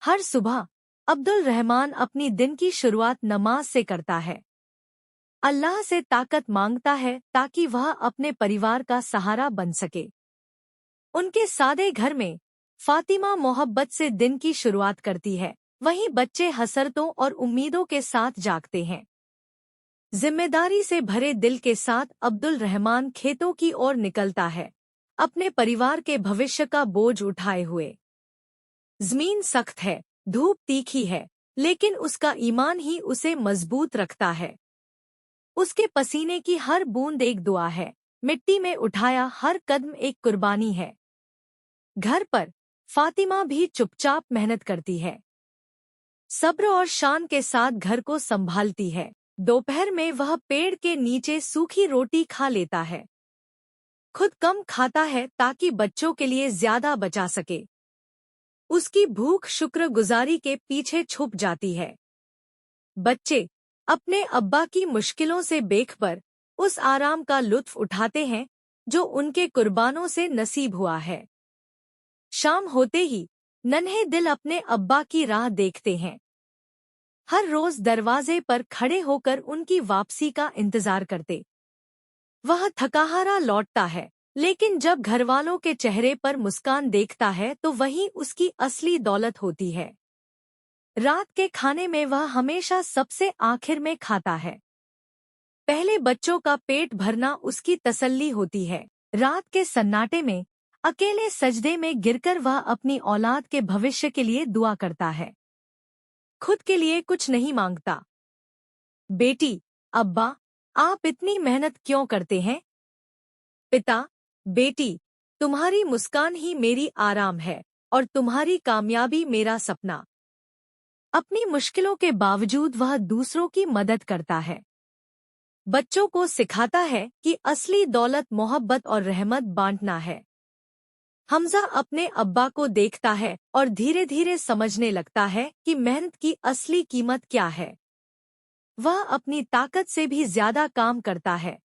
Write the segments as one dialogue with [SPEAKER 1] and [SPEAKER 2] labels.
[SPEAKER 1] हर सुबह अब्दुल रहमान अपनी दिन की शुरुआत नमाज से करता है। अल्लाह से ताकत मांगता है ताकि वह अपने परिवार का सहारा बन सके। उनके सादे घर में फातिमा मोहब्बत से दिन की शुरुआत करती है, वहीं बच्चे हसरतों और उम्मीदों के साथ जागते हैं। जिम्मेदारी से भरे दिल के साथ अब्दुल रहमान खेतों की ओर निकलता है, अपने परिवार के भविष्य का बोझ उठाए हुए। जमीन सख्त है, धूप तीखी है, लेकिन उसका ईमान ही उसे मजबूत रखता है। उसके पसीने की हर बूंद एक दुआ है, मिट्टी में उठाया हर कदम एक कुर्बानी है। घर पर फातिमा भी चुपचाप मेहनत करती है, सब्र और शान के साथ घर को संभालती है। दोपहर में वह पेड़ के नीचे सूखी रोटी खा लेता है, खुद कम खाता है ताकि बच्चों के लिए ज्यादा बचा सके। उसकी भूख शुक्रगुजारी के पीछे छुप जाती है। बच्चे अपने अब्बा की मुश्किलों से बेखबर उस आराम का लुत्फ उठाते हैं जो उनके कुर्बानों से नसीब हुआ है। शाम होते ही नन्हे दिल अपने अब्बा की राह देखते हैं, हर रोज दरवाजे पर खड़े होकर उनकी वापसी का इंतजार करते। वह थकाहारा लौटता है, लेकिन जब घरवालों के चेहरे पर मुस्कान देखता है तो वही उसकी असली दौलत होती है। रात के खाने में वह हमेशा सबसे आखिर में खाता है। पहले बच्चों का पेट भरना उसकी तसल्ली होती है। रात के सन्नाटे में अकेले सजदे में गिरकर वह अपनी औलाद के भविष्य के लिए दुआ करता है, खुद के लिए कुछ नहीं मांगता। बेटी, अब्बा, आप इतनी मेहनत क्यों करते हैं? पिता, बेटी, तुम्हारी मुस्कान ही मेरी आराम है और तुम्हारी कामयाबी मेरा सपना। अपनी मुश्किलों के बावजूद वह दूसरों की मदद करता है। बच्चों को सिखाता है कि असली दौलत मोहब्बत और रहमत बांटना है। हमजा अपने अब्बा को देखता है और धीरे धीरे समझने लगता है कि मेहनत की असली कीमत क्या है। वह अपनी ताकत से भी ज्यादा काम करता है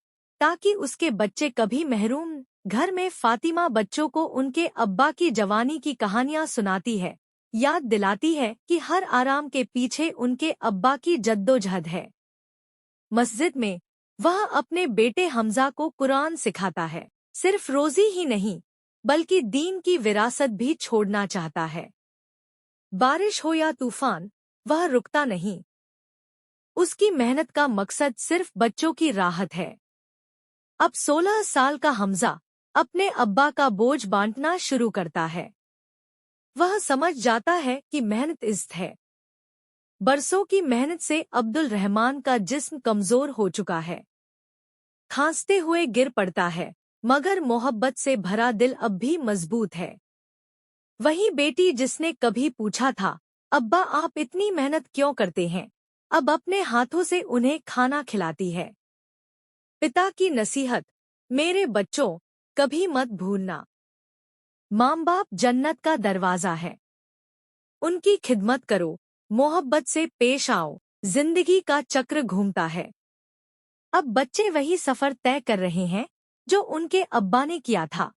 [SPEAKER 1] ताकि उसके बच्चे कभी महरूम। घर में फातिमा बच्चों को उनके अब्बा की जवानी की कहानियां सुनाती है, याद दिलाती है कि हर आराम के पीछे उनके अब्बा की जद्दोजहद है। मस्जिद में वह अपने बेटे हमजा को कुरान सिखाता है, सिर्फ रोजी ही नहीं बल्कि दीन की विरासत भी छोड़ना चाहता है। बारिश हो या तूफान, वह रुकता नहीं। उसकी मेहनत का मकसद सिर्फ बच्चों की राहत है। अब 16 साल का हमजा अपने अब्बा का बोझ बांटना शुरू करता है। वह समझ जाता है कि मेहनत इज्जत है। बरसों की मेहनत से अब्दुल रहमान का जिस्म कमजोर हो चुका है, खांसते हुए गिर पड़ता है, मगर मोहब्बत से भरा दिल अब भी मजबूत है। वही बेटी जिसने कभी पूछा था, अब्बा आप इतनी मेहनत क्यों करते हैं, अब अपने हाथों से उन्हें खाना खिलाती है। पिता की नसीहत, मेरे बच्चों, कभी मत भूलना, माँ बाप जन्नत का दरवाजा है, उनकी खिदमत करो, मोहब्बत से पेश आओ, जिंदगी का चक्र घूमता है। अब बच्चे वही सफर तय कर रहे हैं जो उनके अब्बा ने किया था।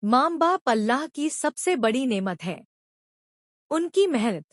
[SPEAKER 1] माँ बाप अल्लाह की सबसे बड़ी नेमत है। उनकी मेहनत,